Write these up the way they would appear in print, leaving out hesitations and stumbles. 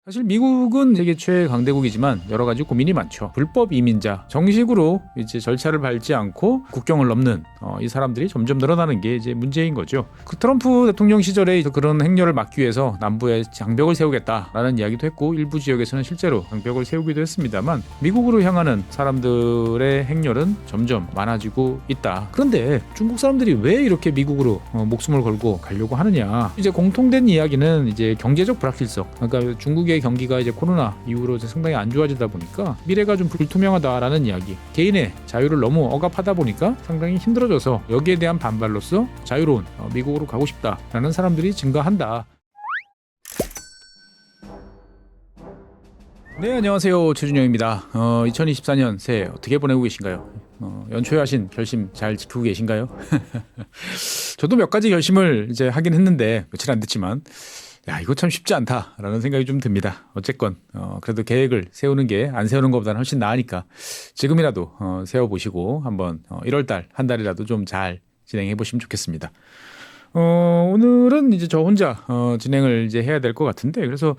사실 미국은 세계 최강대국이지만 여러 가지 고민이 많죠. 불법 이민자, 정식으로 이제 절차를 밟지 않고 국경을 넘는 이 사람들이 점점 늘어나는 게 이제 문제인 거죠. 그 트럼프 대통령 시절에 그런 행렬을 막기 위해서 남부에 장벽을 세우겠다라는 이야기도 했고 일부 지역에서는 실제로 장벽을 세우기도 했습니다만 미국으로 향하는 사람들의 행렬은 점점 많아지고 있다. 그런데 중국 사람들이 왜 이렇게 미국으로 목숨을 걸고 가려고 하느냐? 이제 공통된 이야기는 이제 경제적 불확실성. 그러니까 중국의 경기가 이제 코로나 이후로 이제 상당히 안 좋아지다 보니까 미래가 좀 불투명하다라는 이야기. 개인의 자유를 너무 억압하다 보니까 상당히 힘들어져서 여기에 대한 반발로서 자유로운 미국으로 가고 싶다라는 사람들이 증가한다. 네, 안녕하세요. 최준영입니다. 2024년 새해 어떻게 보내고 계신가요? 연초에 하신 결심 잘 지키고 계신가요? 저도 몇 가지 결심을 이제 하긴 했는데 며칠 안 됐지만 야, 이거 참 쉽지 않다라는 생각이 좀 듭니다. 어쨌건 그래도 계획을 세우는 게 안 세우는 것보다는 훨씬 나으니까 지금이라도 세워보시고 한번 1월달 한 달이라도 좀 잘 진행해 보시면 좋겠습니다. 오늘은 이제 저 혼자 진행을 이제 해야 될 것 같은데 그래서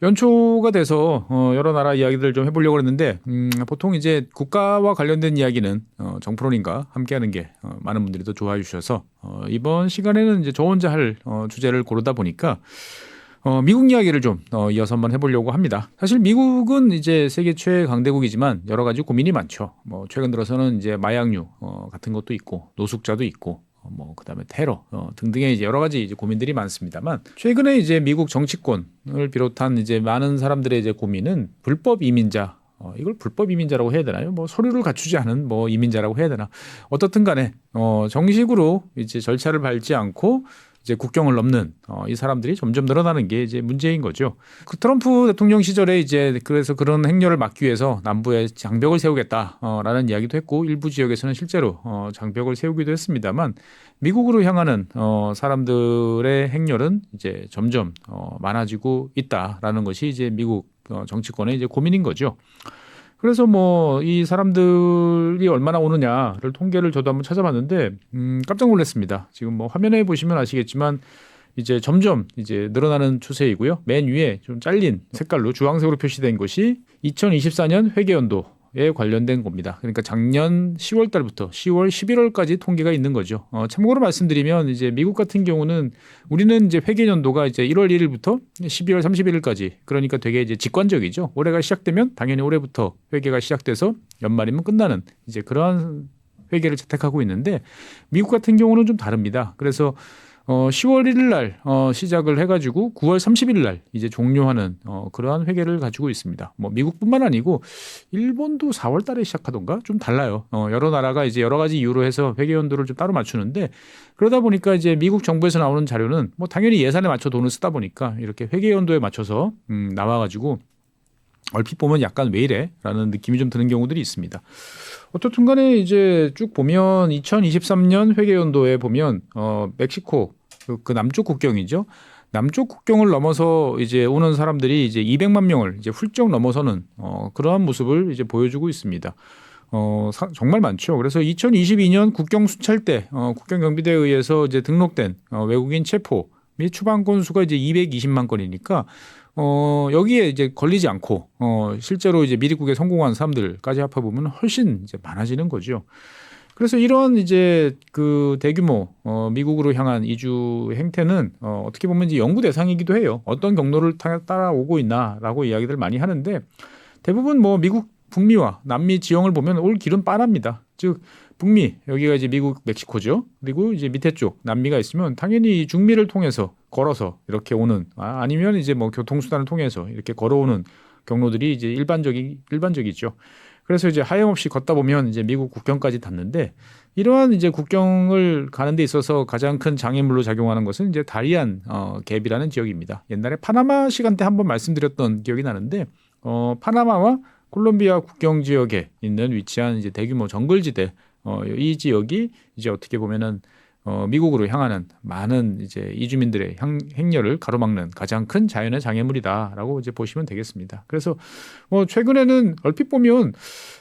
연초가 돼서 여러 나라 이야기들을 좀 해보려고 했는데 보통 이제 국가와 관련된 이야기는 정프로님과 함께하는 게 많은 분들이 더 좋아해 주셔서 이번 시간에는 이제 저 혼자 할 주제를 고르다 보니까 미국 이야기를 좀 이어서 한번 해보려고 합니다. 사실 미국은 이제 세계 최강대국이지만 여러 가지 고민이 많죠. 뭐 최근 들어서는 이제 마약류 같은 것도 있고 노숙자도 있고 그다음에 테러 등등의 이제 여러 가지 이제 고민들이 많습니다만 최근에 이제 미국 정치권을 비롯한 이제 많은 사람들의 이제 고민은 불법 이민자 이걸 불법 이민자라고 해야 되나요? 뭐 서류를 갖추지 않은 뭐 이민자라고 해야 되나? 어떻든 간에 정식으로 이제 절차를 밟지 않고 이제 국경을 넘는 이 사람들이 점점 늘어나는 게 이제 문제인 거죠. 그 트럼프 대통령 시절에 이제 그래서 그런 행렬을 막기 위해서 남부에 장벽을 세우겠다라는 이야기도 했고 일부 지역에서는 실제로 장벽을 세우기도 했습니다만 미국으로 향하는 사람들의 행렬은 이제 점점 많아지고 있다라는 것이 이제 미국 정치권의 이제 고민인 거죠. 그래서 이 사람들이 얼마나 오느냐를 통계를 저도 한번 찾아봤는데 깜짝 놀랐습니다. 지금 화면에 보시면 아시겠지만 이제 점점 이제 늘어나는 추세이고요. 맨 위에 좀 잘린 색깔로 주황색으로 표시된 것이 2024년 회계연도에 관련된 겁니다. 그러니까 작년 10월 달부터 10월, 11월까지 통계가 있는 거죠. 참고로 말씀드리면 이제 미국 같은 경우는 우리는 이제 회계연도가 이제 1월 1일부터 12월 31일까지 그러니까 되게 이제 직관적이죠. 올해가 시작되면 당연히 올해부터 회계가 시작돼서 연말이면 끝나는 이제 그러한 회계를 채택하고 있는데 미국 같은 경우는 좀 다릅니다. 그래서 10월 1일 날 시작을 해가지고 9월 30일 날 이제 종료하는 그러한 회계를 가지고 있습니다. 미국뿐만 아니고 일본도 4월 달에 시작하던가 좀 달라요. 여러 나라가 이제 여러 가지 이유로 해서 회계 연도를 좀 따로 맞추는데 그러다 보니까 이제 미국 정부에서 나오는 자료는 당연히 예산에 맞춰 돈을 쓰다 보니까 이렇게 회계 연도에 맞춰서 나와가지고 얼핏 보면 약간 왜 이래라는 느낌이 좀 드는 경우들이 있습니다. 어쨌든 간에 이제 쭉 보면 2023년 회계연도에 보면 멕시코 그 남쪽 국경이죠. 남쪽 국경을 넘어서 이제 오는 사람들이 이제 200만 명을 이제 훌쩍 넘어서는 그러한 모습을 이제 보여주고 있습니다. 정말 많죠. 그래서 2022년 국경 순찰대 국경경비대에 의해서 이제 등록된 외국인 체포 및 추방 건수가 이제 220만 건이니까 여기에 이제 걸리지 않고 실제로 이제 미리국에 성공한 사람들까지 합해보면 훨씬 이제 많아지는 거죠. 그래서 이런 이제 그 대규모 미국으로 향한 이주 행태는 어떻게 보면 이제 연구 대상이기도 해요. 어떤 경로를 따라오고 있나라고 이야기들 많이 하는데 대부분 미국 북미와 남미 지형을 보면 올 길은 빤합니다. 즉 북미 여기가 이제 미국 멕시코죠. 그리고 이제 밑에 쪽 남미가 있으면 당연히 중미를 통해서 걸어서 이렇게 오는 아니면 이제 교통수단을 통해서 이렇게 걸어오는 경로들이 이제 일반적이죠. 그래서 이제 하염없이 걷다 보면 이제 미국 국경까지 닿는데 이러한 이제 국경을 가는 데 있어서 가장 큰 장애물로 작용하는 것은 이제 다리안 갭이라는 지역입니다. 옛날에 파나마 시간 때 한번 말씀드렸던 기억이 나는데 파나마와 콜롬비아 국경 지역에 있는 위치한 이제 대규모 정글지대 이 지역이 이제 어떻게 보면은 미국으로 향하는 많은 이제 이주민들의 행렬을 가로막는 가장 큰 자연의 장애물이다라고 이제 보시면 되겠습니다. 그래서 뭐 최근에는 얼핏 보면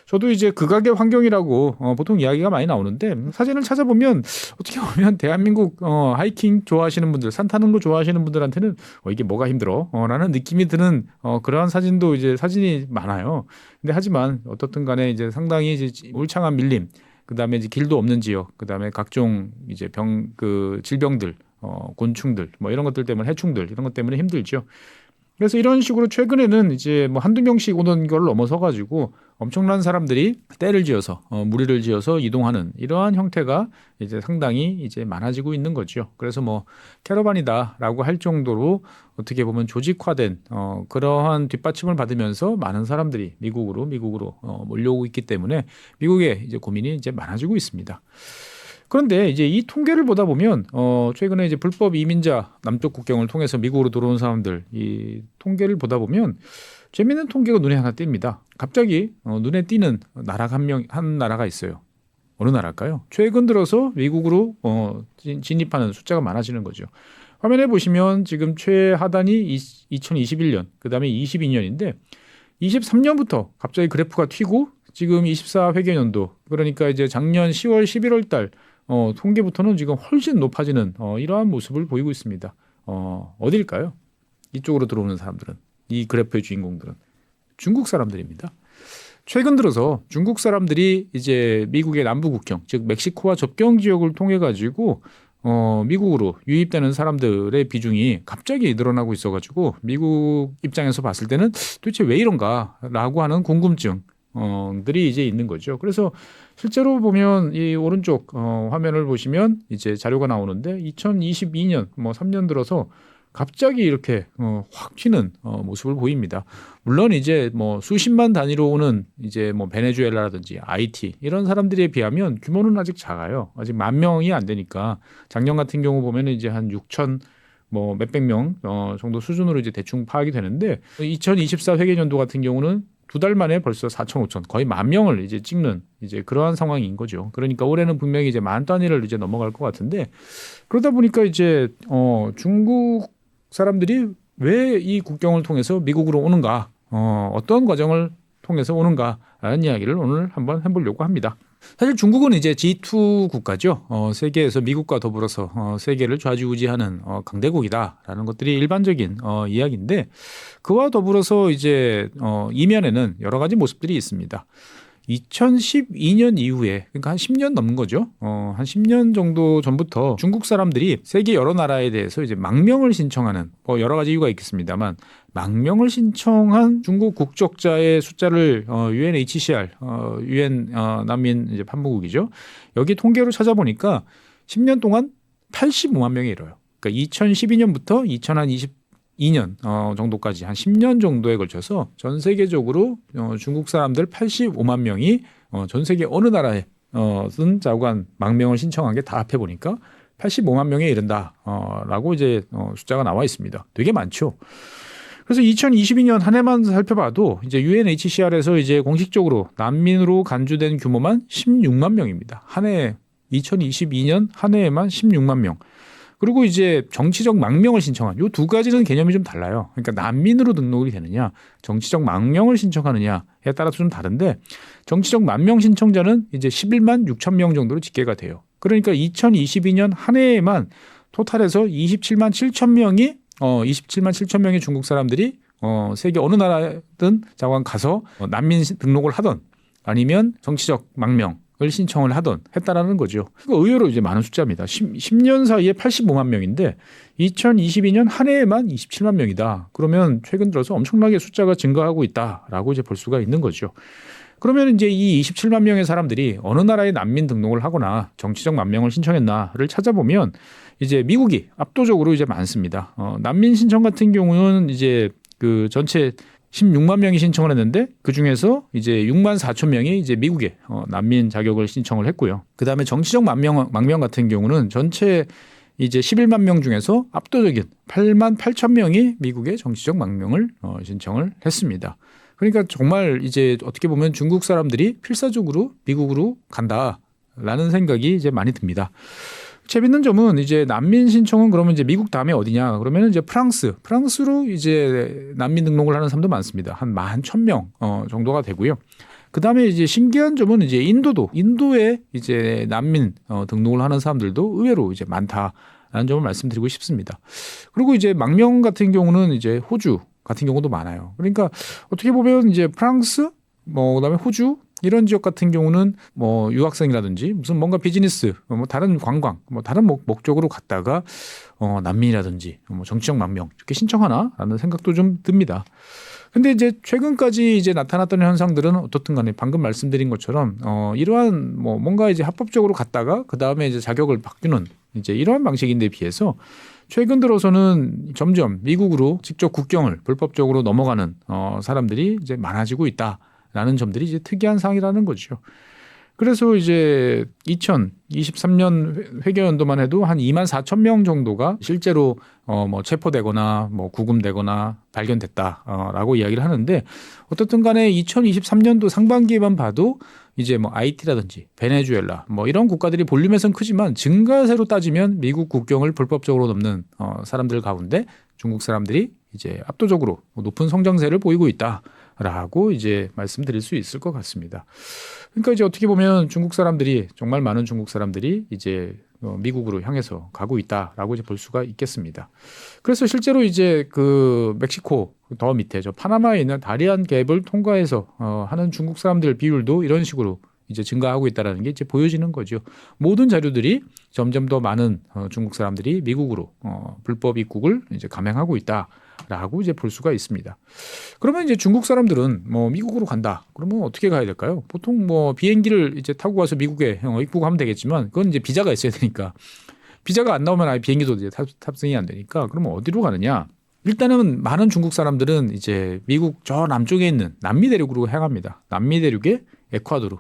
저도 이제 극악의 환경이라고 보통 이야기가 많이 나오는데 사진을 찾아보면 어떻게 보면 대한민국 하이킹 좋아하시는 분들, 산 타는 거 좋아하시는 분들한테는 이게 뭐가 힘들어? 라는 느낌이 드는 그러한 사진도 이제 사진이 많아요. 근데 하지만 어떻든 간에 이제 상당히 이제 울창한 밀림, 그다음에 이제 길도 없는 지역, 그다음에 각종 이제 질병들, 곤충들, 뭐 이런 것들 때문에 해충들 이런 것 때문에 힘들죠. 그래서 이런 식으로 최근에는 이제 뭐 한두 명씩 오는 걸 넘어서 가지고 엄청난 사람들이 떼를 지어서 무리를 지어서 이동하는 이러한 형태가 이제 상당히 이제 많아지고 있는 거죠. 그래서 뭐 캐러반이다라고 할 정도로 어떻게 보면 조직화된 그러한 뒷받침을 받으면서 많은 사람들이 미국으로 몰려오고 있기 때문에 미국에 이제 고민이 이제 많아지고 있습니다. 그런데 이제 이 통계를 보다 보면 최근에 이제 불법 이민자 남쪽 국경을 통해서 미국으로 들어온 사람들 이 통계를 보다 보면 재미있는 통계가 눈에 하나 띕니다. 갑자기 눈에 띄는 나라가 한 나라가 있어요. 어느 나라일까요? 최근 들어서 미국으로 진입하는 숫자가 많아지는 거죠. 화면에 보시면 지금 최하단이 2021년, 그다음에 22년인데 23년부터 갑자기 그래프가 튀고 지금 24회계연도 그러니까 이제 작년 10월 11월 달 통계부터는 지금 훨씬 높아지는 이러한 모습을 보이고 있습니다. 어딜까요? 이쪽으로 들어오는 사람들은, 이 그래프의 주인공들은 중국 사람들입니다. 최근 들어서 중국 사람들이 이제 미국의 남부 국경, 즉 멕시코와 접경 지역을 통해 가지고 미국으로 유입되는 사람들의 비중이 갑자기 늘어나고 있어가지고 미국 입장에서 봤을 때는 도대체 왜 이런가라고 하는 궁금증. 들이 이제 있는 거죠. 그래서 실제로 보면 이 오른쪽 화면을 보시면 이제 자료가 나오는데 2022년 뭐 3년 들어서 갑자기 이렇게 확 튀는 모습을 보입니다. 물론 이제 뭐 수십만 단위로 오는 이제 뭐 베네수엘라라든지 IT 이런 사람들에 비하면 규모는 아직 작아요. 아직 10,000명이 안 되니까 작년 같은 경우 보면은 이제 한 6천 뭐 몇백 명 정도 수준으로 이제 대충 파악이 되는데 2024 회계연도 같은 경우는 2달 만에 벌써 4천, 5천, 거의 10,000명을 이제 찍는 이제 그러한 상황인 거죠. 그러니까 올해는 분명히 이제 10,000 단위를 이제 넘어갈 것 같은데 그러다 보니까 이제 중국 사람들이 왜 이 국경을 통해서 미국으로 오는가, 어떤 과정을 통해서 오는가라는 이야기를 오늘 한번 해보려고 합니다. 사실 중국은 이제 G2 국가죠. 세계에서 미국과 더불어서 세계를 좌지우지하는 강대국이다라는 것들이 일반적인 이야기인데 그와 더불어서 이제 이면에는 여러 가지 모습들이 있습니다. 2012년 이후에 그러니까 한 10년 넘은 거죠. 한 10년 정도 전부터 중국 사람들이 세계 여러 나라에 대해서 이제 망명을 신청하는 뭐 여러 가지 이유가 있겠습니다만 망명을 신청한 중국 국적자의 숫자를 UNHCR UN 난민 이제 판무국이죠. 여기 통계로 찾아보니까 10년 동안 85만 명에 이뤄요. 그러니까 2012년부터 2022년 정도까지 한 10년 정도에 걸쳐서 전 세계적으로 중국 사람들 85만 명이 전 세계 어느 나라에 쓴 자관 망명을 신청한 게 다 합해 보니까 85만 명에 이른다라고 이제 숫자가 나와 있습니다. 되게 많죠. 그래서 2022년 한 해만 살펴봐도 이제 UNHCR에서 이제 공식적으로 난민으로 간주된 규모만 16만 명입니다. 한 해 2022년 한 해에만 16만 명. 그리고 이제 정치적 망명을 신청한 이 두 가지는 개념이 좀 달라요. 그러니까 난민으로 등록이 되느냐, 정치적 망명을 신청하느냐에 따라서 좀 다른데 정치적 망명 신청자는 이제 11만 6천 명 정도로 집계가 돼요. 그러니까 2022년 한 해에만 토탈에서 27만 7천 명이 27만 7천 명의 중국 사람들이 세계 어느 나라든 자관 가서 난민 등록을 하던 아니면 정치적 망명을 신청을 하던 했다라는 거죠. 그러니까 의외로 이제 많은 숫자입니다. 10년 사이에 85만 명인데 2022년 한 해에만 27만 명이다. 그러면 최근 들어서 엄청나게 숫자가 증가하고 있다라고 이제 볼 수가 있는 거죠. 그러면 이제 이 27만 명의 사람들이 어느 나라에 난민 등록을 하거나 정치적 망명을 신청했나를 찾아보면 이제 미국이 압도적으로 이제 많습니다. 난민 신청 같은 경우는 이제 그 전체 16만 명이 신청을 했는데 그 중에서 이제 6만 4천 명이 이제 미국에 난민 자격을 신청을 했고요. 그 다음에 정치적 망명 같은 경우는 전체 이제 11만 명 중에서 압도적인 8만 8천 명이 미국의 정치적 망명을 신청을 했습니다. 그러니까 정말 이제 어떻게 보면 중국 사람들이 필사적으로 미국으로 간다라는 생각이 이제 많이 듭니다. 재밌는 점은 이제 난민 신청은 그러면 이제 미국 다음에 어디냐? 그러면 이제 프랑스로 이제 난민 등록을 하는 사람도 많습니다. 한 11,000명 정도가 되고요. 그 다음에 이제 신기한 점은 이제 인도에 이제 난민 등록을 하는 사람들도 의외로 이제 많다라는 점을 말씀드리고 싶습니다. 그리고 이제 망명 같은 경우는 이제 호주 같은 경우도 많아요. 그러니까 어떻게 보면 이제 프랑스, 그다음에 호주 이런 지역 같은 경우는 유학생이라든지 무슨 뭔가 비즈니스, 다른 관광, 다른 목적으로 갔다가 난민이라든지 정치적 망명 이렇게 신청하나라는 생각도 좀 듭니다. 근데 이제 최근까지 이제 나타났던 현상들은 어떻든 간에 방금 말씀드린 것처럼 이러한 뭔가 이제 합법적으로 갔다가 그 다음에 이제 자격을 바꾸는 이제 이러한 방식인데 비해서 최근 들어서는 점점 미국으로 직접 국경을 불법적으로 넘어가는 사람들이 이제 많아지고 있다라는 점들이 이제 특이한 상황이라는 거죠. 그래서 이제 2023년 회계연도만 해도 한 24,000명 정도가 실제로 체포되거나 구금되거나 발견됐다라고 이야기를 하는데 어떻든 간에 2023년도 상반기에만 봐도 이제 IT라든지 베네수엘라 이런 국가들이 볼륨에선 크지만 증가세로 따지면 미국 국경을 불법적으로 넘는 사람들 가운데 중국 사람들이 이제 압도적으로 높은 성장세를 보이고 있다라고 이제 말씀드릴 수 있을 것 같습니다. 그러니까 이제 어떻게 보면 중국 사람들이 정말 많은 중국 사람들이 이제 미국으로 향해서 가고 있다라고 이제 볼 수가 있겠습니다. 그래서 실제로 이제 그 멕시코 더 밑에 저 파나마에 있는 다리안 갭을 통과해서 하는 중국 사람들 비율도 이런 식으로 이제 증가하고 있다는 게 이제 보여지는 거죠. 모든 자료들이 점점 더 많은 중국 사람들이 미국으로 불법 입국을 이제 감행하고 있다라고 이제 볼 수가 있습니다. 그러면 이제 중국 사람들은 미국으로 간다. 그러면 어떻게 가야 될까요? 보통 비행기를 이제 타고 가서 미국에 입국하면 되겠지만 그건 이제 비자가 있어야 되니까 비자가 안 나오면 아예 비행기도 이제 탑승이 안 되니까 그러면 어디로 가느냐? 일단은 많은 중국 사람들은 이제 미국 저 남쪽에 있는 남미 대륙으로 향합니다. 남미 대륙의 에콰도르.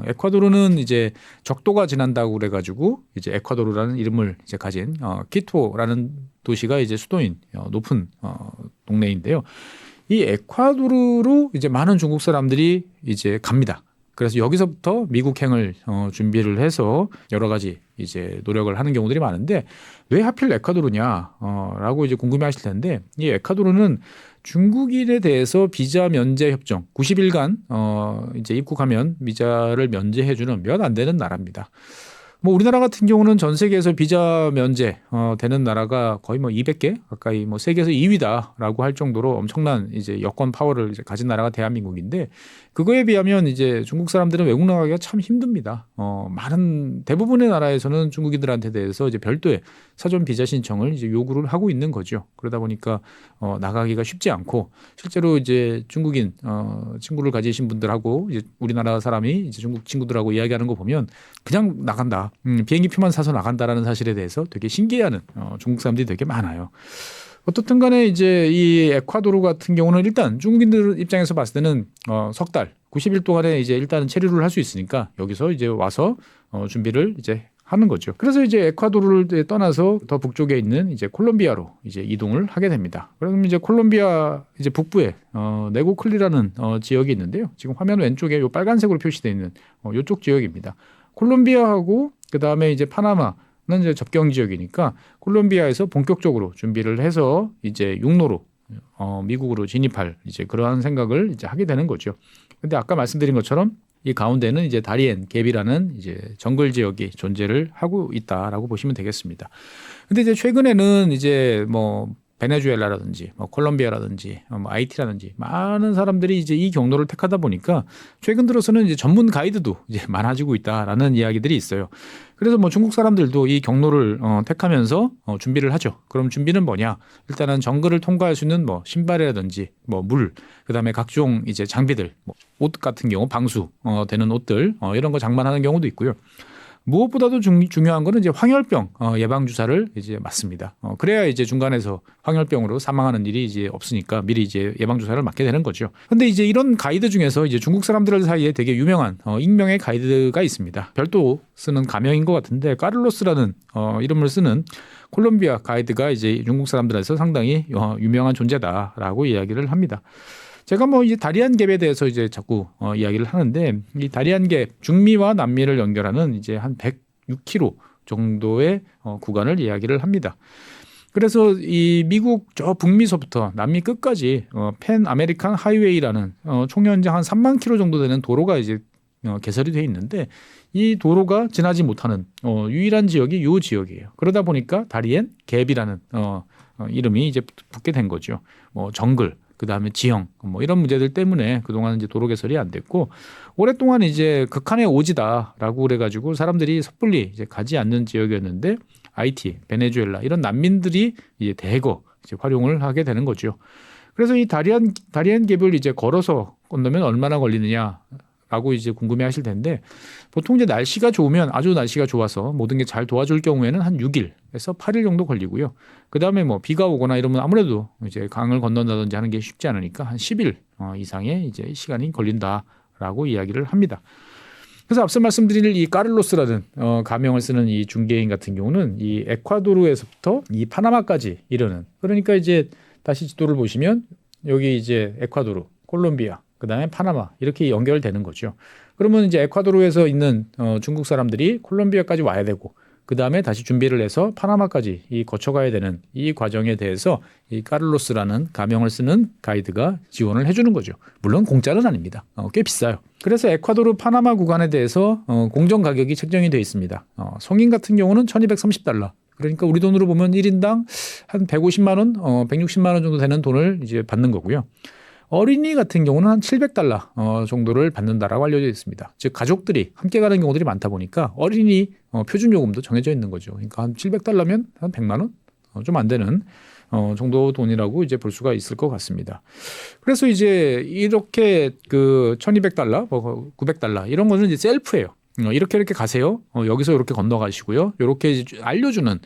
에콰도르는 이제 적도가 지난다고 그래가지고 이제 에콰도르라는 이름을 이제 가진 키토라는 도시가 이제 수도인 높은 동네인데요. 이 에콰도르로 이제 많은 중국 사람들이 이제 갑니다. 그래서 여기서부터 미국행을 준비를 해서 여러 가지 이제 노력을 하는 경우들이 많은데 왜 하필 에콰도르냐라고 이제 궁금해하실 텐데 이 에콰도르는 중국인에 대해서 비자 면제 협정 90일간 이제 입국하면 비자를 면제해주는 몇 안 되는 나라입니다. 우리나라 같은 경우는 전 세계에서 비자 면제 되는 나라가 거의 200개 가까이 세계에서 2위다라고 할 정도로 엄청난 이제 여권 파워를 이제 가진 나라가 대한민국인데 그거에 비하면 이제 중국 사람들은 외국 나가기가 참 힘듭니다. 많은 대부분의 나라에서는 중국인들한테 대해서 이제 별도의 사전 비자 신청을 이제 요구를 하고 있는 거죠. 그러다 보니까 나가기가 쉽지 않고 실제로 이제 중국인 친구를 가지신 분들하고 이제 우리나라 사람이 이제 중국 친구들하고 이야기하는 거 보면 그냥 나간다. 비행기 표만 사서 나간다라는 사실에 대해서 되게 신기해하는 중국 사람들이 되게 많아요. 어떻든 간에 이제 이 에콰도르 같은 경우는 일단 중국인들 입장에서 봤을 때는 석 달, 90일 동안에 이제 일단은 체류를 할 수 있으니까 여기서 이제 와서 준비를 이제 하는 거죠. 그래서 이제 에콰도르를 떠나서 더 북쪽에 있는 이제 콜롬비아로 이제 이동을 하게 됩니다. 그러면 이제 콜롬비아 이제 북부에 네고클리라는 지역이 있는데요. 지금 화면 왼쪽에 요 빨간색으로 표시되어 있는 요쪽 지역입니다. 콜롬비아하고 그 다음에 이제 파나마는 이제 접경 지역이니까 콜롬비아에서 본격적으로 준비를 해서 이제 육로로 미국으로 진입할 이제 그러한 생각을 이제 하게 되는 거죠. 근데 아까 말씀드린 것처럼 이 가운데는 이제 다리엔 갭이라는 이제 정글 지역이 존재를 하고 있다라고 보시면 되겠습니다. 근데 이제 최근에는 이제 베네수엘라라든지 콜롬비아라든지 IT라든지 많은 사람들이 이제 이 경로를 택하다 보니까 최근 들어서는 이제 전문 가이드도 이제 많아지고 있다라는 이야기들이 있어요. 그래서 중국 사람들도 이 경로를 택하면서 준비를 하죠. 그럼 준비는 뭐냐? 일단은 정글을 통과할 수 있는 신발이라든지 물, 그다음에 각종 이제 장비들, 옷 같은 경우 방수 되는 옷들 이런 거 장만하는 경우도 있고요. 무엇보다도 중요한 거는 이제 황열병 예방 주사를 이제 맞습니다. 그래야 이제 중간에서 황열병으로 사망하는 일이 이제 없으니까 미리 이제 예방 주사를 맞게 되는 거죠. 근데 이제 이런 가이드 중에서 이제 중국 사람들 사이에 되게 유명한 익명의 가이드가 있습니다. 별도 쓰는 가명인 것 같은데 까를로스라는 이름을 쓰는 콜롬비아 가이드가 이제 중국 사람들에서 상당히 유명한 존재다라고 이야기를 합니다. 제가 이제 다리안 갭에 대해서 이제 자꾸 이야기를 하는데 이 다리안 갭 중미와 남미를 연결하는 이제 한 106km 정도의 구간을 이야기를 합니다. 그래서 이 미국 저 북미서부터 남미 끝까지 팬 아메리칸 하이웨이라는 총 연장 한 3만 킬로 정도 되는 도로가 이제 개설이 돼 있는데 이 도로가 지나지 못하는 유일한 지역이 이 지역이에요. 그러다 보니까 다리엔 갭이라는 이름이 이제 붙게 된 거죠. 뭐 정글, 그다음에 지형, 뭐 이런 문제들 때문에 그동안 이제 도로 개설이 안 됐고 오랫동안 이제 극한의 오지다라고 그래가지고 사람들이 섣불리 이제 가지 않는 지역이었는데 하이티, 베네수엘라 이런 난민들이 이제 대거 이제 활용을 하게 되는 거죠. 그래서 이 다리엔 갭을 이제 걸어서 건너면 얼마나 걸리느냐라고 이제 궁금해하실 텐데 보통 이제 날씨가 좋으면 아주 날씨가 좋아서 모든 게 잘 도와줄 경우에는 한 6일에서 8일 정도 걸리고요. 그 다음에 뭐 비가 오거나 이러면 아무래도 이제 강을 건넌다든지 하는 게 쉽지 않으니까 한 10일 이상의 이제 시간이 걸린다라고 이야기를 합니다. 그래서 앞서 말씀드린 이 까를로스라는 가명을 쓰는 이 중개인 같은 경우는 이 에콰도르에서부터 이 파나마까지 이르는 그러니까 이제 다시 지도를 보시면 여기 이제 에콰도르, 콜롬비아, 그다음에 파나마 이렇게 연결되는 거죠. 그러면 이제 에콰도르에서 있는 중국 사람들이 콜롬비아까지 와야 되고 그다음에 다시 준비를 해서 파나마까지 이 거쳐가야 되는 이 과정에 대해서 이 까를로스라는 가명을 쓰는 가이드가 지원을 해주는 거죠. 물론 공짜는 아닙니다. 꽤 비싸요. 그래서 에콰도르 파나마 구간에 대해서 공정 가격이 책정이 되어 있습니다. 성인 같은 경우는 1230달러. 그러니까 우리 돈으로 보면 1인당 한 150만 원, 160만 원 정도 되는 돈을 이제 받는 거고요. 어린이 같은 경우는 한 700달러 정도를 받는다라고 알려져 있습니다. 즉 가족들이 함께 가는 경우들이 많다 보니까 어린이 표준 요금도 정해져 있는 거죠. 그러니까 한 700달러면 한 100만 원? 좀 안 되는 정도 돈이라고 이제 볼 수가 있을 것 같습니다. 그래서 이제 이렇게 그 1200달러, 900달러 이런 거는 이제 셀프예요. 이렇게 가세요. 여기서 이렇게 건너가시고요. 이렇게 알려주는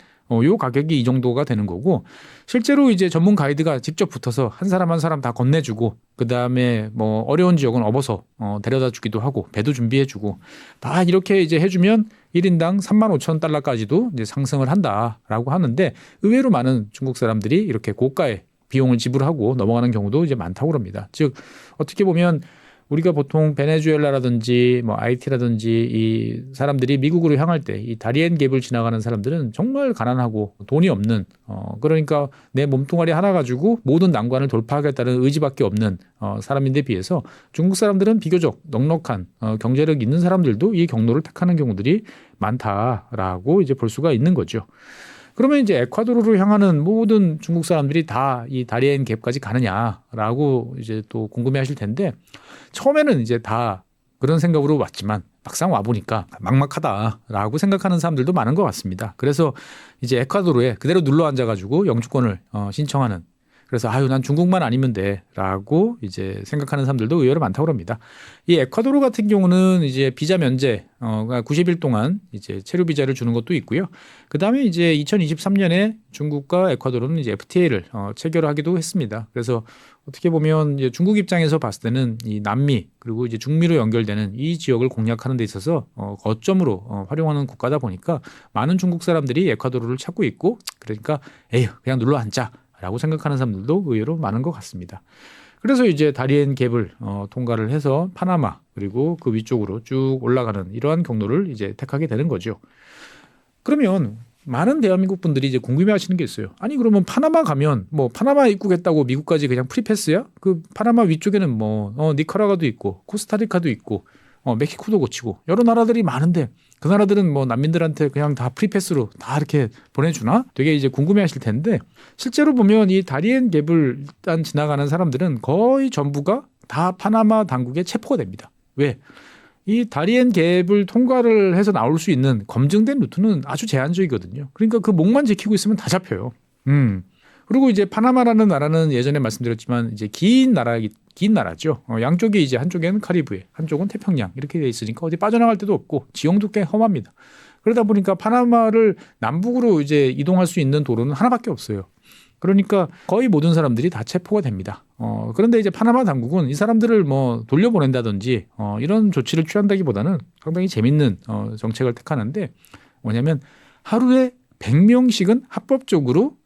요 가격이 이 정도가 되는 거고 실제로 이제 전문 가이드가 직접 붙어서 한 사람 한 사람 다 건네주고 그 다음에 뭐 어려운 지역은 업어서 데려다 주기도 하고 배도 준비해주고 다 이렇게 이제 해주면 1인당 35,000달러까지도 이제 상승을 한다라고 하는데 의외로 많은 중국 사람들이 이렇게 고가의 비용을 지불하고 넘어가는 경우도 이제 많다고 그럽니다. 즉 어떻게 보면 우리가 보통 베네수엘라라든지 뭐 하이티라든지 이 사람들이 미국으로 향할 때 이 다리엔 갭을 지나가는 사람들은 정말 가난하고 돈이 없는 그러니까 내 몸뚱아리 하나 가지고 모든 난관을 돌파하겠다는 의지밖에 없는 사람인데 비해서 중국 사람들은 비교적 넉넉한 경제력 있는 사람들도 이 경로를 택하는 경우들이 많다라고 이제 볼 수가 있는 거죠. 그러면 이제 에콰도르로 향하는 모든 중국 사람들이 다 이 다리엔 갭까지 가느냐라고 이제 또 궁금해하실 텐데 처음에는 이제 다 그런 생각으로 왔지만 막상 와 보니까 막막하다라고 생각하는 사람들도 많은 것 같습니다. 그래서 이제 에콰도르에 그대로 눌러 앉아가지고 영주권을 신청하는. 그래서 난 중국만 아니면 돼라고 이제 생각하는 사람들도 의외로 많다고 합니다. 이 에콰도르 같은 경우는 이제 비자 면제 90일 동안 이제 체류 비자를 주는 것도 있고요. 그다음에 이제 2023년에 중국과 에콰도르는 이제 FTA를 체결하기도 했습니다. 그래서 어떻게 보면 이제 중국 입장에서 봤을 때는 이 남미 그리고 이제 중미로 연결되는 이 지역을 공략하는 데 있어서 거점으로 활용하는 국가다 보니까 많은 중국 사람들이 에콰도르를 찾고 있고 그러니까 에휴 그냥 눌러 앉자. 라고 생각하는 사람들도 의외로 많은 것 같습니다. 그래서 이제 다리엔 갭을 통과를 해서 파나마 그리고 그 위쪽으로 쭉 올라가는 이러한 경로를 이제 택하게 되는 거죠. 그러면 많은 대한민국 분들이 이제 궁금해하시는 게 있어요. 아니 그러면 파나마 가면 뭐 파나마 입국했다고 미국까지 그냥 프리패스야? 그 파나마 위쪽에는 뭐 니카라과도 있고 코스타리카도 있고 멕시코도 거치고 여러 나라들이 많은데 그 나라들은 뭐 난민들한테 그냥 다 프리패스로 다 이렇게 보내주나? 되게 이제 궁금해하실 텐데 실제로 보면 이 다리엔 갭을 일단 지나가는 사람들은 거의 전부가 다 파나마 당국에 체포가 됩니다. 왜? 이 다리엔 갭을 통과를 해서 나올 수 있는 검증된 루트는 아주 제한적이거든요. 그러니까 그 목만 지키고 있으면 다 잡혀요. 그리고 이제 파나마라는 나라는 예전에 말씀드렸지만 이제 긴 나라죠. 양쪽이 이제 한쪽에는 카리브해, 한쪽은 태평양 이렇게 돼 있으니까 어디 빠져나갈 데도 없고 지형도 꽤 험합니다. 그러다 보니까 파나마를 남북으로 이제 이동할 수 있는 도로는 하나밖에 없어요. 그러니까 거의 모든 사람들이 다 체포가 됩니다. 그런데 이제 파나마 당국은 이 사람들을 뭐 돌려보낸다든지 이런 조치를 취한다기보다는 상당히 재밌는 정책을 택하는데 뭐냐면 하루에 100명씩은 합법적으로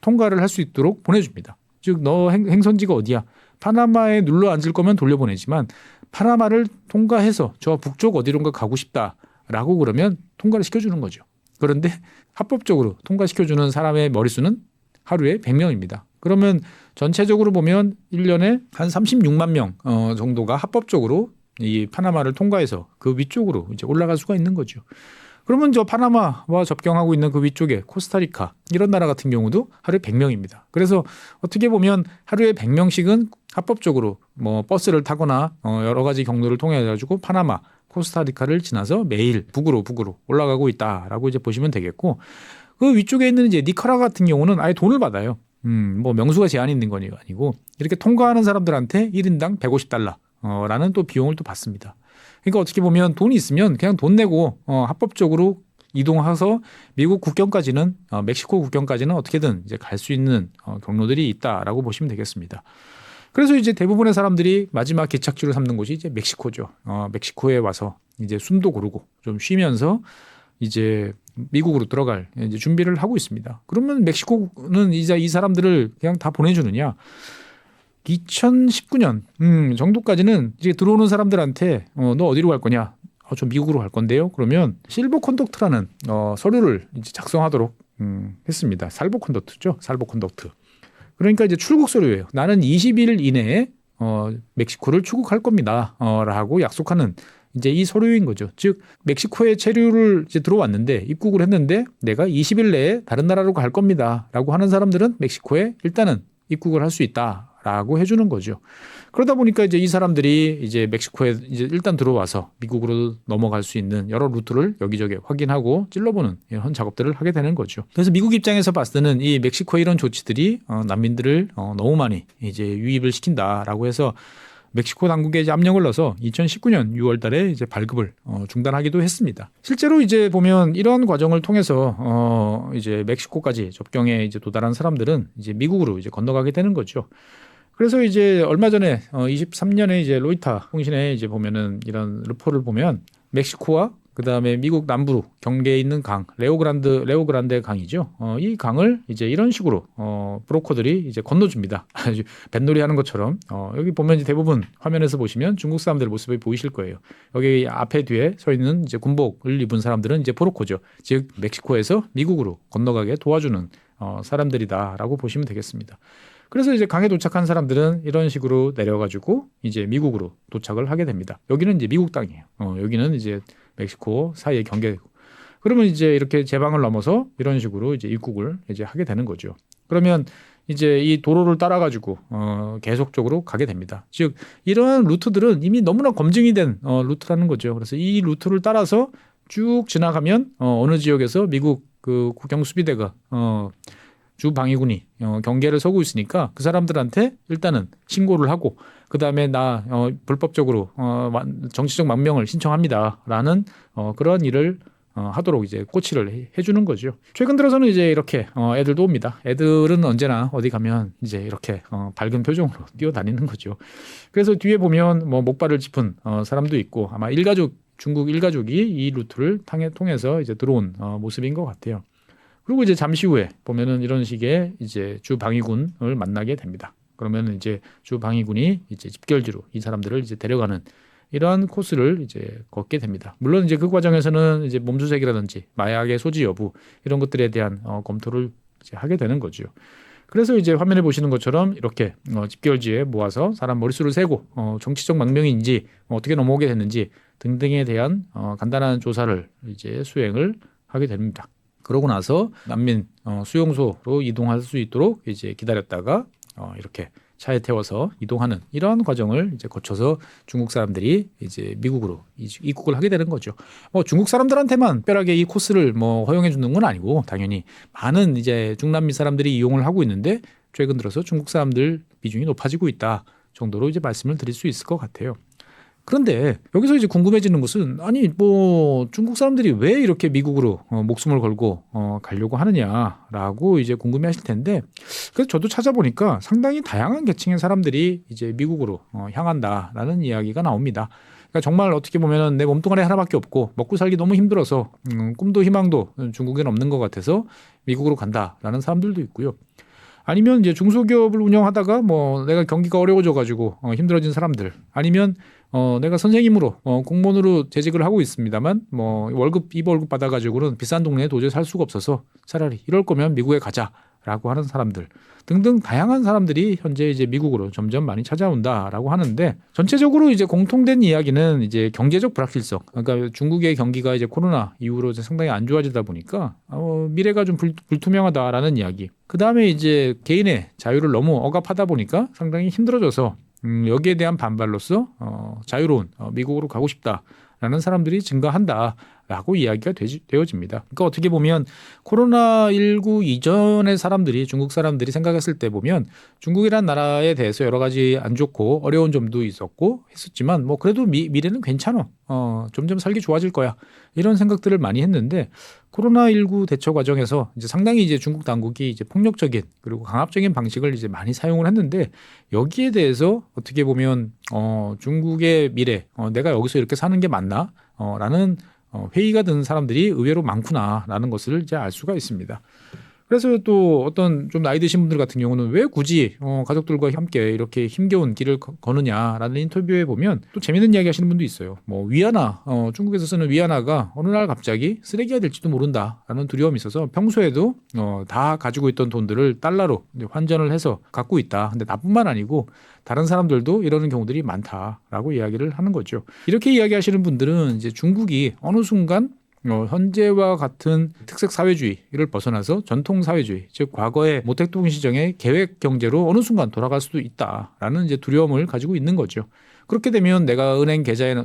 통과를 할 수 있도록 보내줍니다. 즉 너 행선지가 어디야? 파나마에 눌러 앉을 거면 돌려보내지만 파나마를 통과해서 저 북쪽 어디론가 가고 싶다라고 그러면 통과를 시켜주는 거죠. 그런데 합법적으로 통과시켜주는 사람의 머릿수는 하루에 100명입니다. 그러면 전체적으로 보면 1년에 한 36만 명 정도가 합법적으로 이 파나마를 통과해서 그 위쪽으로 이제 올라갈 수가 있는 거죠. 그러면 저 파나마와 접경하고 있는 그 위쪽에 코스타리카 이런 나라 같은 경우도 하루에 100명입니다. 그래서 어떻게 보면 하루에 100명씩은 합법적으로 뭐 버스를 타거나 여러 가지 경로를 통해 가지고 파나마, 코스타리카를 지나서 매일 북으로 올라가고 있다라고 이제 보시면 되겠고, 그 위쪽에 있는 이제 니카라 같은 경우는 아예 돈을 받아요. 뭐 명수가 제한이 있는 건 아니고 이렇게 통과하는 사람들한테 1인당 150달러 라는 또 비용을 또 받습니다. 그러니까 어떻게 보면 돈이 있으면 그냥 돈 내고 합법적으로 이동해서 미국 국경까지는 멕시코 국경까지는 어떻게든 이제 갈 수 있는 경로들이 있다라고 보시면 되겠습니다. 그래서 이제 대부분의 사람들이 마지막 개착지로 삼는 곳이 이제 멕시코죠. 멕시코에 와서 이제 숨도 고르고 좀 쉬면서 이제 미국으로 들어갈 이제 준비를 하고 있습니다. 그러면 멕시코는 이제 이 사람들을 그냥 다 보내주느냐? 2019년 정도까지는 이제 들어오는 사람들한테 너 어디로 갈 거냐? 저 미국으로 갈 건데요. 그러면 실버 컨덕트라는 서류를 이제 작성하도록 했습니다. 살보 컨덕트죠. 살보 컨덕트. 그러니까 이제 출국 서류예요. 나는 20일 이내에 멕시코를 출국할 겁니다. 라고 약속하는 이제 이 서류인 거죠. 즉 멕시코에 체류를 이제 들어왔는데 입국을 했는데 내가 20일 내에 다른 나라로 갈 겁니다라고 하는 사람들은 멕시코에 일단은 입국을 할 수 있다라고 해주는 거죠. 그러다 보니까 이제 이 사람들이 이제 멕시코에 이제 일단 들어와서 미국으로 넘어갈 수 있는 여러 루트를 여기저기 확인하고 찔러보는 이런 작업들을 하게 되는 거죠. 그래서 미국 입장에서 봤을 때는 이 멕시코의 이런 조치들이 난민들을 너무 많이 이제 유입을 시킨다라고 해서 멕시코 당국에 이제 압력을 넣어서 2019년 6월 달에 이제 발급을 중단하기도 했습니다. 실제로 이제 보면 이런 과정을 통해서 이제 멕시코까지 접경에 이제 도달한 사람들은 이제 미국으로 이제 건너가게 되는 거죠. 그래서 이제 얼마 전에 23년에 이제 로이터 통신에 이제 보면은 이런 루포를 보면 멕시코와 그다음에 미국 남부 경계에 있는 강 레오그란데 강이죠. 이 강을 이제 이런 식으로 브로커들이 이제 건너줍니다. 아주 뱃놀이 하는 것처럼 여기 보면 이제 대부분 화면에서 보시면 중국 사람들 모습이 보이실 거예요. 여기 앞에 뒤에 서 있는 이제 군복을 입은 사람들은 이제 브로커죠. 즉 멕시코에서 미국으로 건너가게 도와주는 사람들이다라고 보시면 되겠습니다. 그래서 이제 강에 도착한 사람들은 이런 식으로 내려가지고 이제 미국으로 도착을 하게 됩니다. 여기는 이제 미국 땅이에요. 여기는 이제 멕시코 사이의 경계고. 그러면 이제 이렇게 제방을 넘어서 이런 식으로 이제 입국을 이제 하게 되는 거죠. 그러면 이제 이 도로를 따라가지고 계속적으로 가게 됩니다. 즉 이러한 루트들은 이미 너무나 검증이 된 루트라는 거죠. 그래서 이 루트를 따라서 쭉 지나가면 어느 지역에서 미국 그 국경 수비대가 주 방위군이 경계를 서고 있으니까 그 사람들한테 일단은 신고를 하고 그다음에 나 불법적으로 정치적 망명을 신청합니다라는 그런 일을 하도록 이제 코치를 해주는 거죠. 최근 들어서는 이제 이렇게 애들도 옵니다. 애들은 언제나 어디 가면 이제 이렇게 밝은 표정으로 뛰어다니는 거죠. 그래서 뒤에 보면 뭐 목발을 짚은 사람도 있고 아마 중국 일가족이 이 루트를 통해서 이제 들어온 모습인 것 같아요. 그리고 이제 잠시 후에 보면은 이런 식의 이제 주 방위군을 만나게 됩니다. 그러면 이제 주 방위군이 이제 집결지로 이 사람들을 이제 데려가는 이러한 코스를 이제 걷게 됩니다. 물론 이제 그 과정에서는 이제 몸수색이라든지 마약의 소지 여부 이런 것들에 대한 검토를 이제 하게 되는 거죠. 그래서 이제 화면에 보시는 것처럼 이렇게 집결지에 모아서 사람 머릿수를 세고 정치적 망명인지 어떻게 넘어오게 됐는지 등등에 대한 간단한 조사를 이제 수행을 하게 됩니다. 그러고 나서 난민 수용소로 이동할 수 있도록 이제 기다렸다가 이렇게 차에 태워서 이동하는 이러한 과정을 이제 거쳐서 중국 사람들이 이제 미국으로 입국을 하게 되는 거죠. 중국 사람들한테만 특별하게 이 코스를 허용해 주는 건 아니고 당연히 많은 이제 중남미 사람들이 이용을 하고 있는데 최근 들어서 중국 사람들 비중이 높아지고 있다 정도로 이제 말씀을 드릴 수 있을 것 같아요. 그런데 여기서 이제 궁금해지는 것은 아니 중국 사람들이 왜 이렇게 미국으로 목숨을 걸고 가려고 하느냐라고 이제 궁금해하실 텐데 그래서 저도 찾아보니까 상당히 다양한 계층의 사람들이 이제 미국으로 향한다라는 이야기가 나옵니다. 그러니까 정말 어떻게 보면은 내 몸뚱아리 하나밖에 없고 먹고 살기 너무 힘들어서 꿈도 희망도 중국에는 없는 것 같아서 미국으로 간다라는 사람들도 있고요. 아니면 이제 중소기업을 운영하다가 뭐 내가 경기가 어려워져가지고 힘들어진 사람들, 아니면 내가 선생님으로 공무원으로 재직을 하고 있습니다만 뭐 월급 받아가지고는 비싼 동네에 도저히 살 수가 없어서 차라리 이럴 거면 미국에 가자라고 하는 사람들 등등 다양한 사람들이 현재 이제 미국으로 점점 많이 찾아온다라고 하는데, 전체적으로 이제 공통된 이야기는 이제 경제적 불확실성. 그러니까 중국의 경기가 이제 코로나 이후로 이제 상당히 안 좋아지다 보니까 미래가 좀 불투명하다라는 이야기. 그 다음에 이제 개인의 자유를 너무 억압하다 보니까 상당히 힘들어져서 여기에 대한 반발로서 자유로운 미국으로 가고 싶다라는 사람들이 증가한다라고 이야기가 되어집니다. 그러니까 어떻게 보면 코로나19 이전의 사람들이, 중국 사람들이 생각했을 때 보면 중국이란 나라에 대해서 여러 가지 안 좋고 어려운 점도 있었고 했었지만 뭐 그래도 미래는 괜찮아. 점점 살기 좋아질 거야. 이런 생각들을 많이 했는데, 코로나19 대처 과정에서 이제 상당히 이제 중국 당국이 이제 폭력적인 그리고 강압적인 방식을 이제 많이 사용을 했는데, 여기에 대해서 어떻게 보면 중국의 미래, 내가 여기서 이렇게 사는 게 맞나? 라는 회의가 드는 사람들이 의외로 많구나라는 것을 이제 알 수가 있습니다. 그래서 또 어떤 좀 나이 드신 분들 같은 경우는 왜 굳이 가족들과 함께 이렇게 힘겨운 길을 거느냐라는 인터뷰에 보면 또 재밌는 이야기 하시는 분도 있어요. 뭐 위안화, 중국에서 쓰는 위안화가 어느 날 갑자기 쓰레기가 될지도 모른다라는 두려움이 있어서 평소에도 다 가지고 있던 돈들을 달러로 환전을 해서 갖고 있다. 근데 나뿐만 아니고 다른 사람들도 이러는 경우들이 많다라고 이야기를 하는 거죠. 이렇게 이야기하시는 분들은 이제 중국이 어느 순간 현재와 같은 특색 사회주의를 벗어나서 전통 사회주의, 즉 과거의 모택동 시정의 계획 경제로 어느 순간 돌아갈 수도 있다라는 이제 두려움을 가지고 있는 거죠. 그렇게 되면 내가 은행 계좌에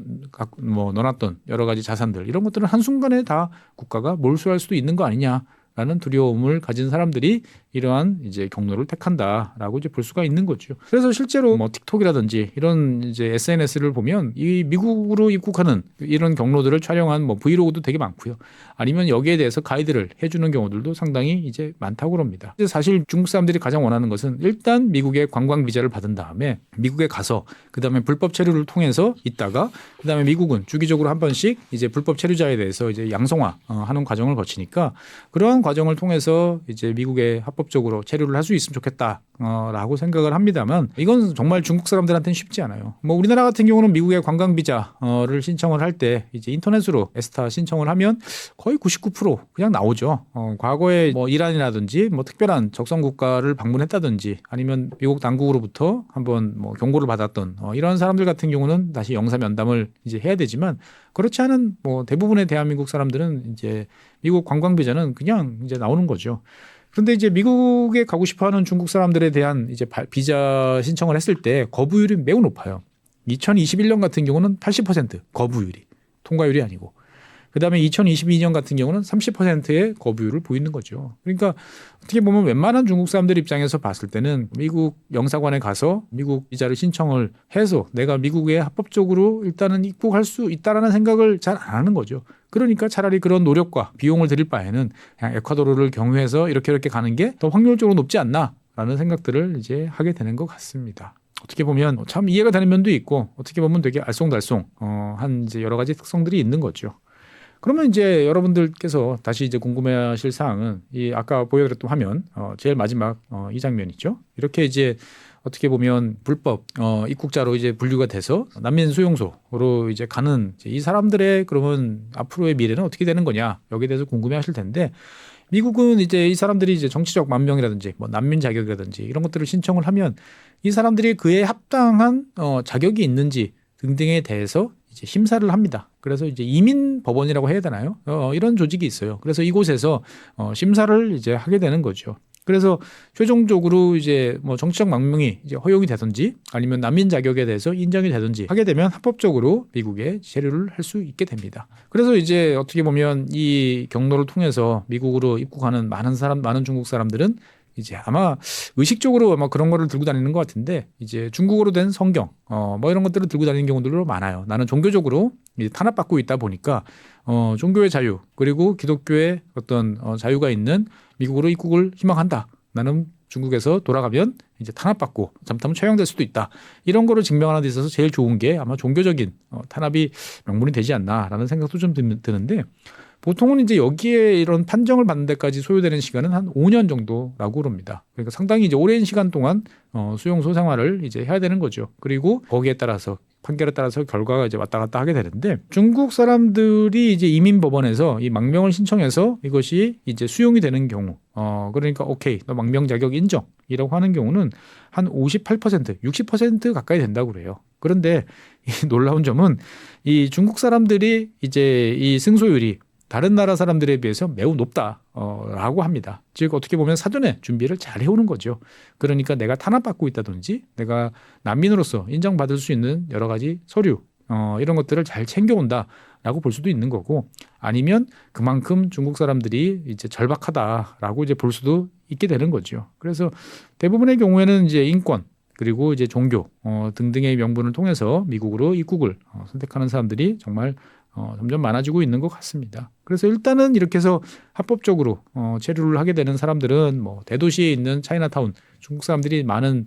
넣어놨던 여러 가지 자산들, 이런 것들은 한순간에 다 국가가 몰수할 수도 있는 거 아니냐라는 두려움을 가진 사람들이 이러한 이제 경로를 택한다라고 이제 볼 수가 있는 거죠. 그래서 실제로 뭐 틱톡이라든지 이런 이제 SNS를 보면 이 미국으로 입국하는 이런 경로들을 촬영한 뭐 브이로그도 되게 많고요. 아니면 여기에 대해서 가이드를 해주는 경우들도 상당히 이제 많다고 그럽니다. 사실 중국 사람들이 가장 원하는 것은 일단 미국의 관광 비자를 받은 다음에 미국에 가서 그 다음에 불법 체류를 통해서 있다가 그 다음에 미국은 주기적으로 한 번씩 이제 불법 체류자에 대해서 이제 양성화 하는 과정을 거치니까, 그러한 과정을 통해서 이제 미국에 합법적으로 체류를 할 수 있으면 좋겠다라고 생각을 합니다만, 이건 정말 중국 사람들한테는 쉽지 않아요. 뭐 우리나라 같은 경우는 미국의 관광 비자를 신청을 할 때 이제 인터넷으로 에스타 신청을 하면 거의 99% 그냥 나오죠. 과거에 뭐 이란이라든지 뭐 특별한 적성 국가를 방문했다든지 아니면 미국 당국으로부터 한번 뭐 경고를 받았던 이런 사람들 같은 경우는 다시 영사 면담을 이제 해야 되지만, 그렇지 않은 뭐 대부분의 대한민국 사람들은 이제 미국 관광 비자는 그냥 이제 나오는 거죠. 그런데 이제 미국에 가고 싶어하는 중국 사람들에 대한 이제 비자 신청을 했을 때 거부율이 매우 높아요. 2021년 같은 경우는 80% 거부율이, 통과율이 아니고. 그다음에 2022년 같은 경우는 30%의 거부율을 보이는 거죠. 그러니까 어떻게 보면 웬만한 중국 사람들 입장에서 봤을 때는 미국 영사관에 가서 미국 비자를 신청을 해서 내가 미국에 합법적으로 일단은 입국할 수 있다라는 생각을 잘 안 하는 거죠. 그러니까 차라리 그런 노력과 비용을 들일 바에는 그냥 에콰도르를 경유해서 이렇게 가는 게 더 확률적으로 높지 않나라는 생각들을 이제 하게 되는 것 같습니다. 어떻게 보면 참 이해가 되는 면도 있고, 어떻게 보면 되게 알쏭달쏭 한 이제 여러 가지 특성들이 있는 거죠. 그러면 이제 여러분들께서 다시 이제 궁금해하실 사항은 이 아까 보여드렸던 화면 제일 마지막 이 장면이죠. 이렇게 이제 어떻게 보면 불법 입국자로 이제 분류가 돼서 난민 수용소로 이제 가는 이 사람들의 그러면 앞으로의 미래는 어떻게 되는 거냐, 여기에 대해서 궁금해하실 텐데, 미국은 이제 이 사람들이 이제 정치적 만명이라든지 뭐 난민 자격이라든지 이런 것들을 신청을 하면 이 사람들이 그에 합당한 자격이 있는지 등등에 대해서 이제 심사를 합니다. 그래서 이제 이민 법원이라고 해야 되나요? 이런 조직이 있어요. 그래서 이곳에서 심사를 이제 하게 되는 거죠. 그래서 최종적으로 이제 뭐 정치적 망명이 이제 허용이 되든지 아니면 난민 자격에 대해서 인정이 되든지 하게 되면 합법적으로 미국에 체류를 할 수 있게 됩니다. 그래서 이제 어떻게 보면 이 경로를 통해서 미국으로 입국하는 많은 중국 사람들은 이제 아마 의식적으로 아마 그런 거를 들고 다니는 것 같은데, 이제 중국어로 된 성경 뭐 이런 것들을 들고 다니는 경우들도 많아요. 나는 종교적으로 탄압받고 있다 보니까 종교의 자유 그리고 기독교의 어떤 자유가 있는 미국으로 입국을 희망한다. 나는 중국에서 돌아가면 이제 탄압받고 잘못하면 처형될 수도 있다. 이런 거를 증명하는 데 있어서 제일 좋은 게 아마 종교적인 탄압이 명분이 되지 않나라는 생각도 좀 드는데 보통은 이제 여기에 이런 판정을 받는 데까지 소요되는 시간은 한 5년 정도라고 그럽니다. 그러니까 상당히 이제 오랜 시간 동안 수용소 생활을 이제 해야 되는 거죠. 그리고 거기에 따라서 판결에 따라서 결과가 이제 왔다 갔다 하게 되는데 중국 사람들이 이제 이민 법원에서 이 망명을 신청해서 이것이 이제 수용이 되는 경우 그러니까 오케이 너 망명 자격 인정이라고 하는 경우는 한 58%, 60% 가까이 된다고 그래요. 그런데 이 놀라운 점은 이 중국 사람들이 이제 이 승소율이 다른 나라 사람들에 비해서 매우 높다라고 합니다. 즉 어떻게 보면 사전에 준비를 잘 해오는 거죠. 그러니까 내가 탄압받고 있다든지 내가 난민으로서 인정받을 수 있는 여러 가지 서류 이런 것들을 잘 챙겨온다라고 볼 수도 있는 거고 아니면 그만큼 중국 사람들이 이제 절박하다라고 이제 볼 수도 있게 되는 거죠. 그래서 대부분의 경우에는 이제 인권 그리고 이제 종교 등등의 명분을 통해서 미국으로 입국을 선택하는 사람들이 정말 점점 많아지고 있는 것 같습니다. 그래서 일단은 이렇게 해서 합법적으로 체류를 하게 되는 사람들은 뭐 대도시에 있는 차이나타운 중국 사람들이 많은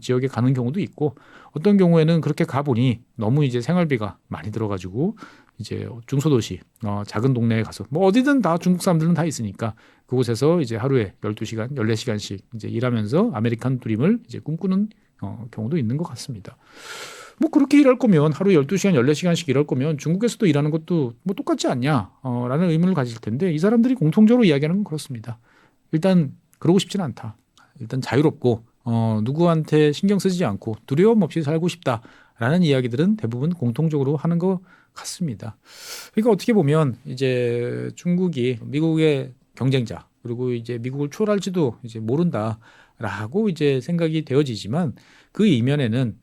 지역에 가는 경우도 있고 어떤 경우에는 그렇게 가보니 너무 이제 생활비가 많이 들어가지고 이제 중소도시 작은 동네에 가서 뭐 어디든 다 중국 사람들은 다 있으니까 그곳에서 이제 하루에 12시간, 14시간씩 이제 일하면서 아메리칸 드림을 이제 꿈꾸는 경우도 있는 것 같습니다. 뭐 그렇게 일할 거면 하루에 12시간, 14시간씩 일할 거면 중국에서도 일하는 것도 뭐 똑같지 않냐 라는 의문을 가질 텐데 이 사람들이 공통적으로 이야기하는 건 그렇습니다. 일단 그러고 싶지는 않다. 일단 자유롭고 누구한테 신경 쓰지 않고 두려움 없이 살고 싶다라는 이야기들은 대부분 공통적으로 하는 것 같습니다. 그러니까 어떻게 보면 이제 중국이 미국의 경쟁자 그리고 이제 미국을 초월할지도 이제 모른다라고 이제 생각이 되어지지만 그 이면에는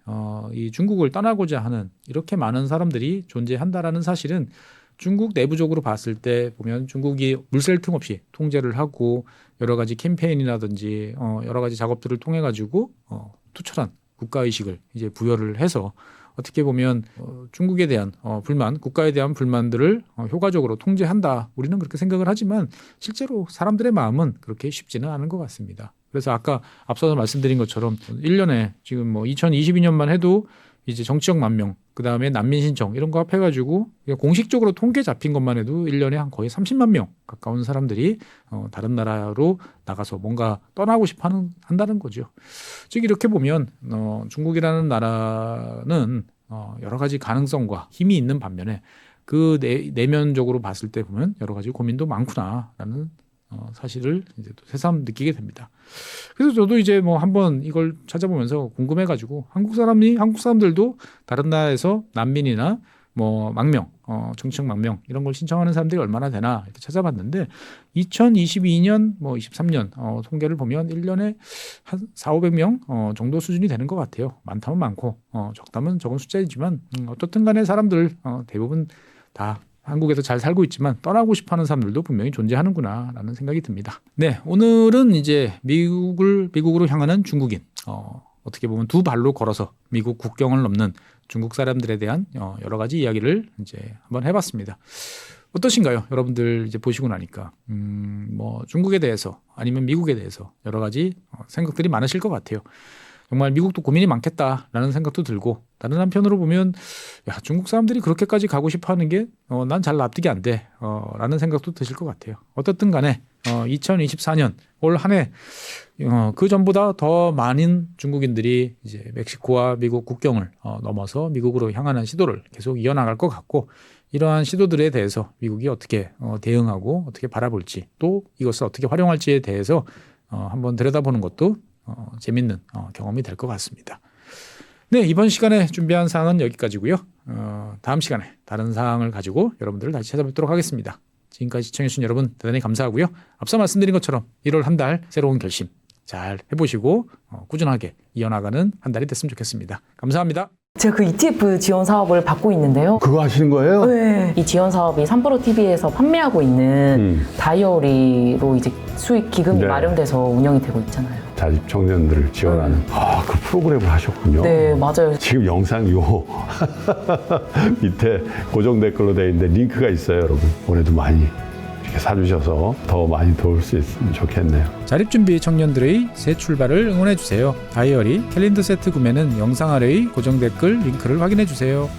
이 중국을 떠나고자 하는 이렇게 많은 사람들이 존재한다라는 사실은 중국 내부적으로 봤을 때 보면 중국이 물샐 틈 없이 통제를 하고 여러 가지 캠페인이라든지 여러 가지 작업들을 통해 가지고 투철한 국가의식을 이제 부여를 해서 어떻게 보면 중국에 대한 불만, 국가에 대한 불만들을 효과적으로 통제한다. 우리는 그렇게 생각을 하지만 실제로 사람들의 마음은 그렇게 쉽지는 않은 것 같습니다. 그래서 아까 앞서서 말씀드린 것처럼 1년에 지금 뭐 2022년만 해도 이제 정치적 만명, 그 다음에 난민 신청 이런 거 합해가지고 공식적으로 통계 잡힌 것만 해도 1년에 한 거의 30만 명 가까운 사람들이 다른 나라로 나가서 뭔가 떠나고 싶어 한다는 거죠. 즉 이렇게 보면 중국이라는 나라는 여러 가지 가능성과 힘이 있는 반면에 그 내면적으로 봤을 때 보면 여러 가지 고민도 많구나라는 사실을 이제 또 새삼 느끼게 됩니다. 그래서 저도 이제 뭐 한번 이걸 찾아보면서 궁금해가지고 한국 사람들도 다른 나라에서 난민이나 뭐 망명, 정치적 망명 이런 걸 신청하는 사람들이 얼마나 되나 이렇게 찾아봤는데 2022년 뭐 23년 통계를 보면 1년에 한 4,500명 정도 수준이 되는 것 같아요. 많다면 많고 적다면 적은 숫자이지만 어떻든 간에 사람들 대부분 다 한국에서 잘 살고 있지만 떠나고 싶어하는 사람들도 분명히 존재하는구나라는 생각이 듭니다. 네, 오늘은 이제 미국으로 향하는 중국인 어떻게 보면 두 발로 걸어서 미국 국경을 넘는 중국 사람들에 대한 여러 가지 이야기를 이제 한번 해봤습니다. 어떠신가요? 여러분들 이제 보시고 나니까 뭐 중국에 대해서 아니면 미국에 대해서 여러 가지 생각들이 많으실 것 같아요. 정말 미국도 고민이 많겠다라는 생각도 들고 다른 한편으로 보면 야 중국 사람들이 그렇게까지 가고 싶어하는 게 난 잘 납득이 안 돼 라는 생각도 드실 것 같아요. 어떻든 간에 2024년 올 한 해 그 전보다 더 많은 중국인들이 이제 멕시코와 미국 국경을 넘어서 미국으로 향하는 시도를 계속 이어나갈 것 같고 이러한 시도들에 대해서 미국이 어떻게 대응하고 어떻게 바라볼지 또 이것을 어떻게 활용할지에 대해서 한번 들여다보는 것도 재밌는 경험이 될 것 같습니다. 네, 이번 시간에 준비한 사항은 여기까지고요. 다음 시간에 다른 사항을 가지고 여러분들을 다시 찾아뵙도록 하겠습니다. 지금까지 시청해주신 여러분 대단히 감사하고요. 앞서 말씀드린 것처럼 1월 한 달 새로운 결심 잘 해보시고 꾸준하게 이어나가는 한 달이 됐으면 좋겠습니다. 감사합니다. 제가 그 ETF 지원 사업을 받고 있는데요. 그거 하시는 거예요? 네. 이 지원 사업이 3프로TV에서 판매하고 있는 다이어리로 이제 수익 기금이 네. 마련돼서 운영이 되고 있잖아요. 자립 청년들을 지원하는 그 프로그램을 하셨군요. 네, 맞아요. 지금 영상 요 밑에 고정 댓글로 되어 있는데 링크가 있어요, 여러분. 오늘도 많이 이렇게 사주셔서 더 많이 도울 수 있으면 좋겠네요. 자립준비 청년들의 새 출발을 응원해주세요. 다이어리 캘린더 세트 구매는 영상 아래의 고정 댓글 링크를 확인해주세요.